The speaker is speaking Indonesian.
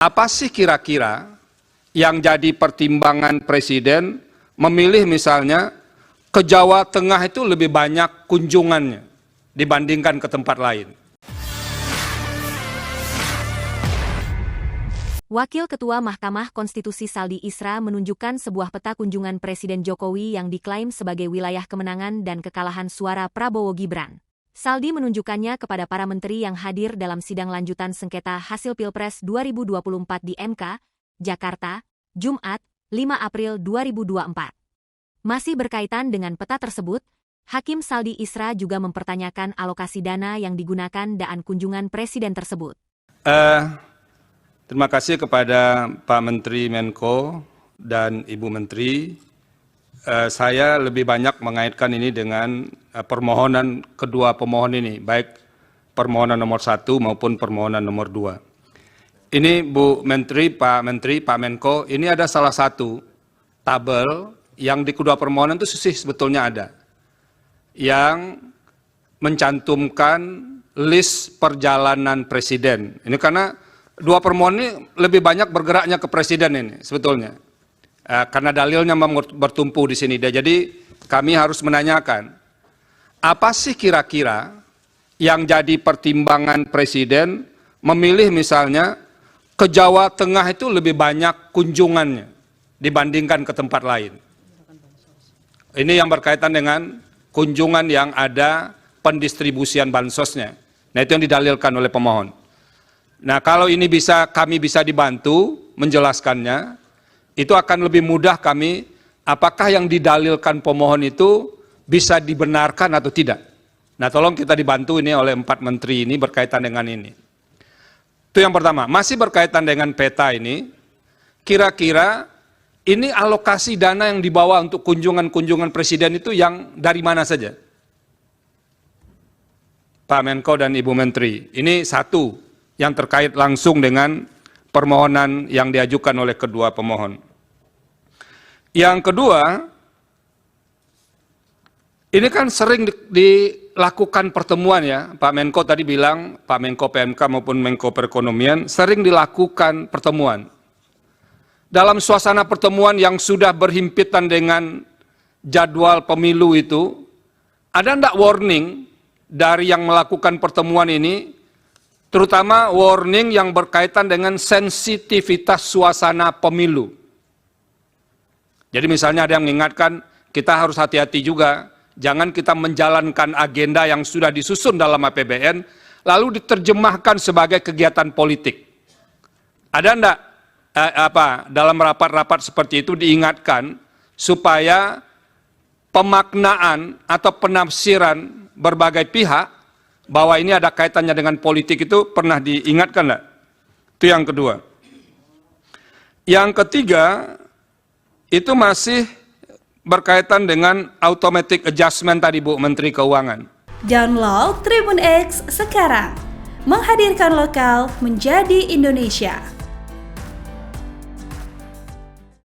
Apa sih kira-kira yang jadi pertimbangan Presiden memilih misalnya ke Jawa Tengah itu lebih banyak kunjungannya dibandingkan ke tempat lain? Wakil Ketua Mahkamah Konstitusi Saldi Isra menunjukkan sebuah peta kunjungan Presiden Jokowi yang diklaim sebagai wilayah kemenangan dan kekalahan suara Prabowo Gibran. Saldi menunjukkannya kepada para menteri yang hadir dalam sidang lanjutan sengketa hasil Pilpres 2024 di MK, Jakarta, Jumat, 5 April 2024. Masih berkaitan dengan peta tersebut, Hakim Saldi Isra juga mempertanyakan alokasi dana yang digunakan daan kunjungan Presiden tersebut. Terima kasih kepada Pak Menteri Menko dan Ibu Menteri. Saya lebih banyak mengaitkan ini dengan permohonan kedua pemohon ini, baik permohonan nomor 1 maupun permohonan nomor 2. Ini Bu Menteri, Pak Menko, ini ada salah satu tabel yang di kedua permohonan itu sebetulnya ada, yang mencantumkan list perjalanan Presiden. Ini karena dua permohonan ini lebih banyak bergeraknya ke Presiden ini sebetulnya. Karena dalilnya bertumpu di sini. Jadi kami harus menanyakan, apa sih kira-kira yang jadi pertimbangan Presiden memilih misalnya ke Jawa Tengah itu lebih banyak kunjungannya dibandingkan ke tempat lain? Ini yang berkaitan dengan kunjungan yang ada pendistribusian bansosnya. Nah, itu yang didalilkan oleh pemohon. Nah, kalau ini kami bisa dibantu menjelaskannya, itu akan lebih mudah kami, apakah yang didalilkan pemohon itu bisa dibenarkan atau tidak. Nah, tolong kita dibantu ini oleh 4 menteri ini berkaitan dengan ini. Itu yang pertama. Masih berkaitan dengan peta ini, kira-kira ini alokasi dana yang dibawa untuk kunjungan-kunjungan Presiden itu yang dari mana saja? Pak Menko dan Ibu Menteri, ini satu yang terkait langsung dengan permohonan yang diajukan oleh kedua pemohon. Yang kedua, ini kan sering dilakukan pertemuan ya, Pak Menko tadi bilang, Pak Menko PMK maupun Menko Perekonomian, sering dilakukan pertemuan. Dalam suasana pertemuan yang sudah berhimpitan dengan jadwal pemilu itu, ada enggak warning dari yang melakukan pertemuan ini, terutama warning yang berkaitan dengan sensitivitas suasana pemilu. Jadi misalnya ada yang mengingatkan, kita harus hati-hati juga, jangan kita menjalankan agenda yang sudah disusun dalam APBN, lalu diterjemahkan sebagai kegiatan politik. Ada enggak dalam rapat-rapat seperti itu diingatkan, supaya pemaknaan atau penafsiran berbagai pihak, bahwa ini ada kaitannya dengan politik itu pernah diingatkan enggak? Itu yang kedua. Yang ketiga, itu masih berkaitan dengan automatic adjustment tadi Bu Menteri Keuangan. Download Tribun X sekarang, menghadirkan lokal menjadi Indonesia.